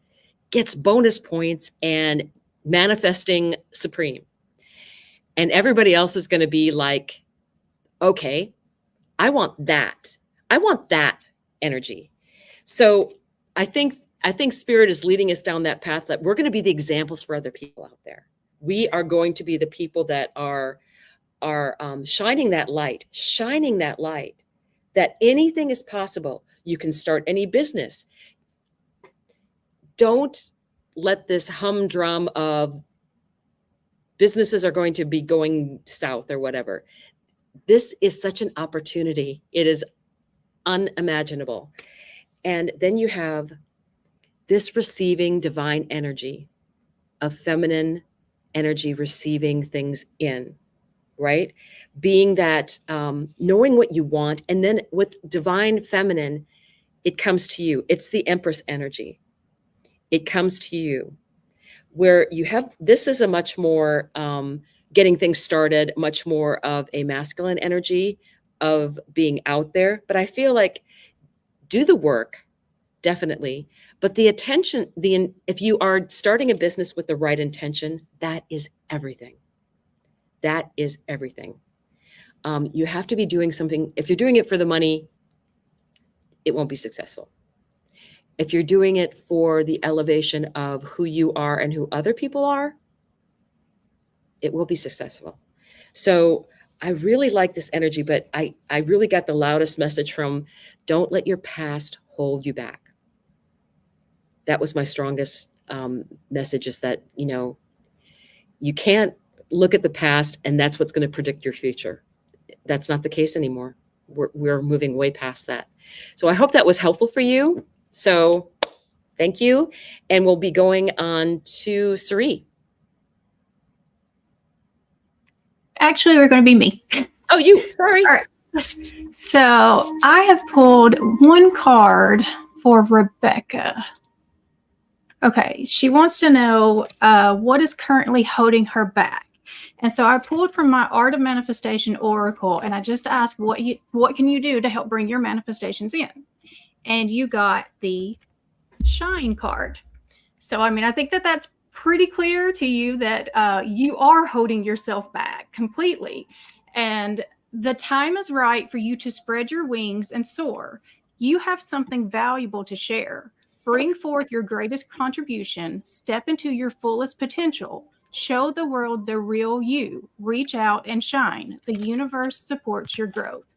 gets bonus points and manifesting supreme. And everybody else is going to be like, okay, I want that. I want that energy. So I think Spirit is leading us down that path that we're going to be the examples for other people out there. We are going to be the people that are shining that light, that anything is possible. You can start any business. Don't let this humdrum of businesses are going to be going south or whatever. This is such an opportunity. It is unimaginable. And then you have this receiving divine energy of feminine energy, receiving things in, right? Being that, knowing what you want. And then with divine feminine, it comes to you. It's the Empress energy. It comes to you where you have, this is a much more getting things started, much more of a masculine energy of being out there. But I feel like do the work, definitely. But the attention, if you are starting a business with the right intention, that is everything. That is everything. You have to be doing something. If you're doing it for the money, it won't be successful. If you're doing it for the elevation of who you are and who other people are, it will be successful. So I really like this energy, but I really got the loudest message from don't let your past hold you back. That was my strongest message, is that, you can't look at the past and that's what's going to predict your future. That's not the case anymore. We're moving way past that. So I hope that was helpful for you. So thank you. And we'll be going on to Sari. Actually, we're going to be me. Oh, you, sorry. All right. So I have pulled one card for Rebecca. Okay, she wants to know what is currently holding her back. And so I pulled from my Art of Manifestation Oracle, and I just asked, what can you do to help bring your manifestations in? And you got the Shine card. So, I mean, I think that that's pretty clear to you that you are holding yourself back completely. And the time is right for you to spread your wings and soar. You have something valuable to share. Bring forth your greatest contribution. Step into your fullest potential. Show the world the real you. Reach out and shine. The universe supports your growth.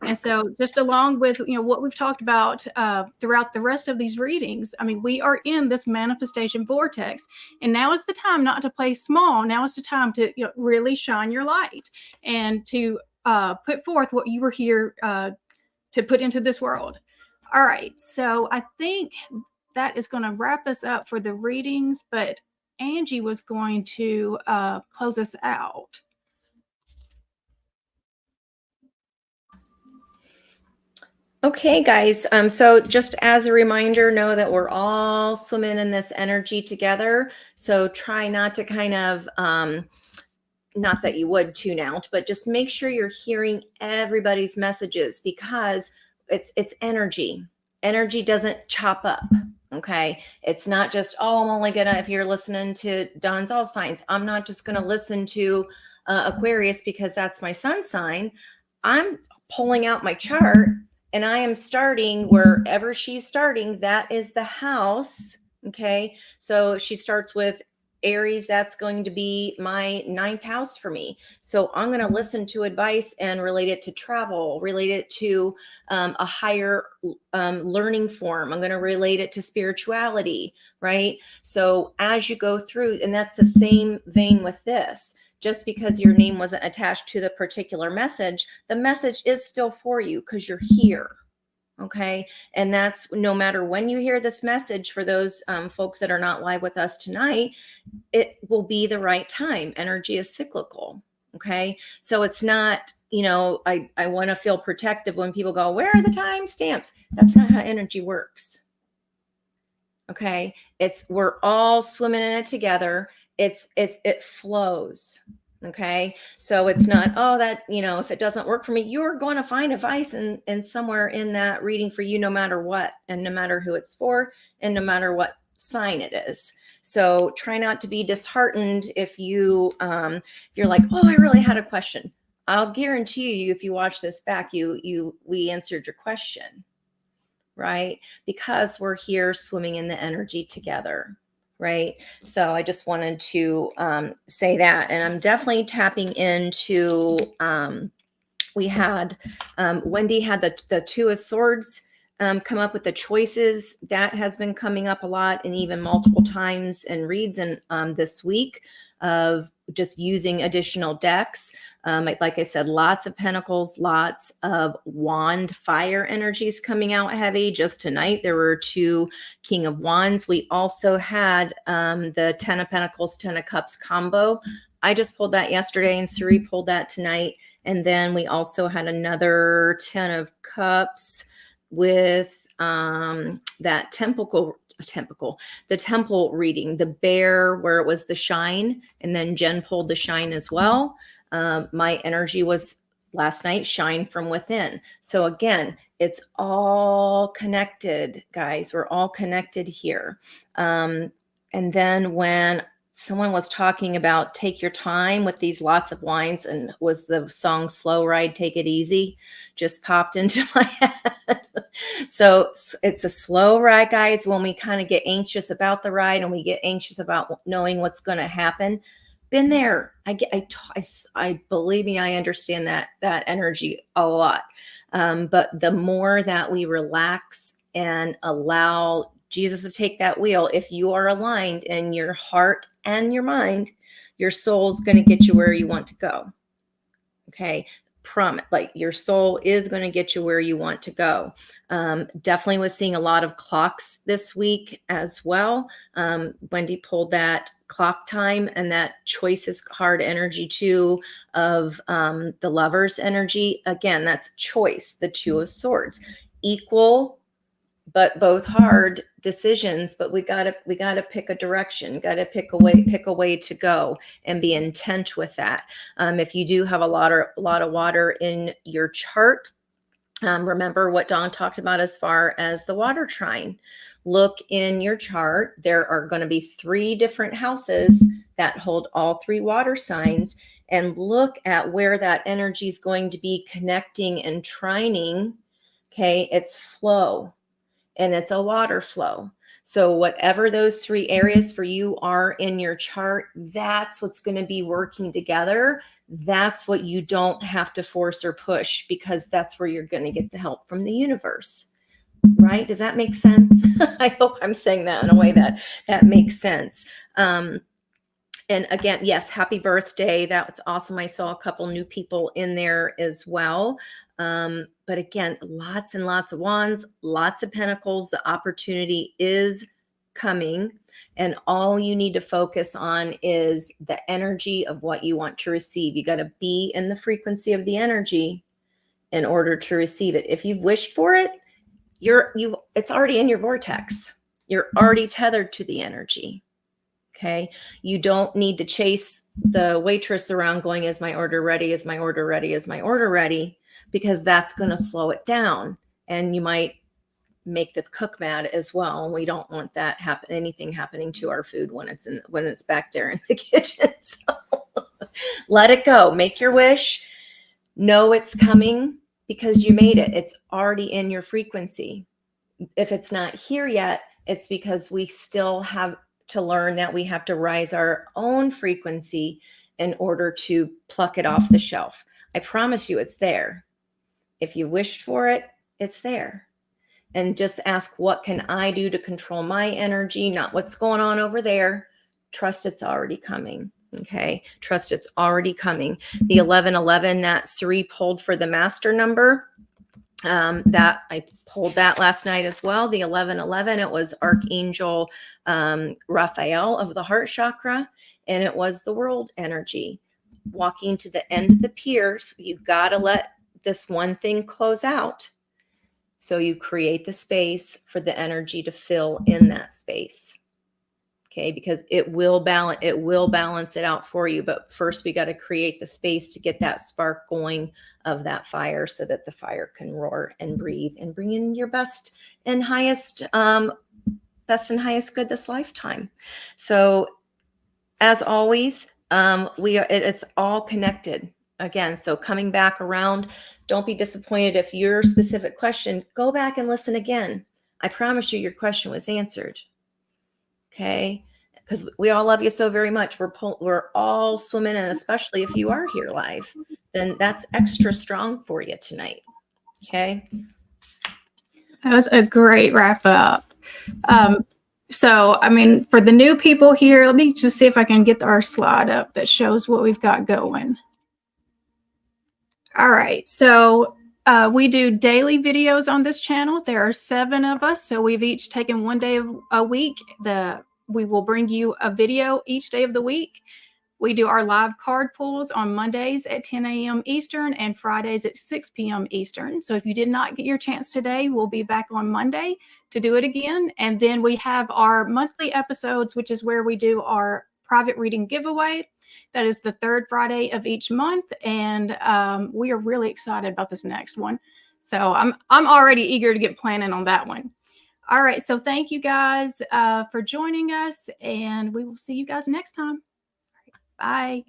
And so just along with, what we've talked about throughout the rest of these readings, I mean, we are in this manifestation vortex, and now is the time not to play small. Now is the time to really shine your light and to put forth what you were here to put into this world. All right. So I think that is going to wrap us up for the readings, but Angie was going to close us out. Okay, guys. So just as a reminder, know that we're all swimming in this energy together. So try not to kind of, not that you would tune out, but just make sure you're hearing everybody's messages, because it's energy. Energy doesn't chop up. Okay. It's not just, I'm only gonna, if you're listening to Don's all signs, I'm not just gonna listen to Aquarius because that's my sun sign. I'm pulling out my chart, and I am starting wherever she's starting. That is the house. Okay. So she starts with Aries. That's going to be my 9th house for me. So I'm going to listen to advice and relate it to travel, relate it to a higher learning form. I'm going to relate it to spirituality, right? So as you go through, and that's the same vein with this. Just because your name wasn't attached to the particular message, the message is still for you because you're here. Okay. And that's no matter when you hear this message. For those folks that are not live with us tonight, it will be the right time. Energy is cyclical. Okay. So it's not, I want to feel protective when people go, where are the timestamps? That's not how energy works. Okay. We're all swimming in it together. It flows. Okay. So it's not, if it doesn't work for me, you're going to find advice and somewhere in that reading for you, no matter what, and no matter who it's for, and no matter what sign it is. So try not to be disheartened if you're like, I really had a question. I'll guarantee you, if you watch this back, we answered your question, right? Because we're here swimming in the energy together. Right. So I just wanted to say that. And I'm definitely tapping into, we had, Wendy had the 2 of Swords come up with the choices. That has been coming up a lot, and even multiple times in reads and this week, of just using additional decks. Like I said, lots of Pentacles, lots of Wand fire energies coming out heavy. Just tonight, there were 2 King of Wands. We also had the 10 of Pentacles, 10 of Cups combo. I just pulled that yesterday, and Suri pulled that tonight. And then we also had another 10 of Cups with that the temple reading, the bear, where it was the shine, and then Jen pulled the shine as well. My energy was last night, shine from within. So again, it's all connected, guys. We're all connected here. And then when someone was talking about take your time with these lots of wines, and was the song Slow Ride, Take It Easy just popped into my head. So it's a slow ride, guys. When we kind of get anxious about the ride and we get anxious about knowing what's going to happen, been there. I believe me, I understand that energy a lot. But the more that we relax and allow Jesus to take that wheel, if you are aligned in your heart and your mind, your soul's going to get you where you want to go. Okay. Promise, like your soul is going to get you where you want to go. Definitely was seeing a lot of clocks this week as well. Wendy pulled that clock time, and that choice is hard energy too, of the Lover's energy. Again, that's choice, the Two of Swords, equal but both hard decisions. But we gotta pick a direction, gotta pick a way to go, and be intent with that. If you do have a lot of water in your chart, remember what Dawn talked about as far as the water trine. Look in your chart. There are going to be 3 different houses that hold all 3 water signs, and look at where that energy is going to be connecting and trining. Okay, it's flow. And it's a water flow. So whatever those 3 areas for you are in your chart, that's what's going to be working together. That's what you don't have to force or push, because that's where you're going to get the help from the universe. Right? Does that make sense? I hope I'm saying that in a way that makes sense. And again, yes, happy birthday. That was awesome. I saw a couple new people in there as well. But again, lots and lots of wands, lots of pentacles. The opportunity is coming, and all you need to focus on is the energy of what you want to receive. You got to be in the frequency of the energy in order to receive it. If you've wished for it, it's already in your vortex. You're already tethered to the energy. Okay. You don't need to chase the waitress around going, is my order ready? Is my order ready? Is my order ready? Because that's going to slow it down, and you might make the cook mad as well. And we don't want that anything happening to our food when it's back there in the kitchen. So let it go. Make your wish. Know it's coming because you made it. It's already in your frequency. If it's not here yet, it's because we still have to learn that we have to rise our own frequency in order to pluck it off the shelf. I promise you it's there. If you wished for it, it's there. And just ask, what can I do to control my energy? Not what's going on over there. Trust it's already coming. Okay. Trust it's already coming. The 1111 that Suri pulled for the master number, that I pulled that last night as well. The 1111, it was Archangel Raphael of the heart chakra, and it was the world energy. Walking to the end of the pier, so you got to let this one thing close out. So you create the space for the energy to fill in that space. Okay, because it will balance it out for you. But first we got to create the space to get that spark going of that fire, so that the fire can roar and breathe and bring in your best and highest good this lifetime. So as always, it's all connected again. So coming back around, don't be disappointed if your specific question, go back and listen again. I promise you your question was answered. Okay, because we all love you so very much. We're all swimming, and especially if you are here live, then that's extra strong for you tonight. Okay, that was a great wrap up. So, I mean, for the new people here, let me just see if I can get our slide up that shows what we've got going. All right, so we do daily videos on this channel. There are 7 of us, so we've each taken one day a week. We will bring you a video each day of the week. We do our live card pulls on Mondays at 10 a.m. Eastern and Fridays at 6 p.m. Eastern. So if you did not get your chance today, we'll be back on Monday to do it again. And then we have our monthly episodes, which is where we do our private reading giveaway. That is the 3rd Friday of each month. And we are really excited about this next one. So I'm already eager to get planning on that one. All right. So thank you guys for joining us, and we will see you guys next time. Bye.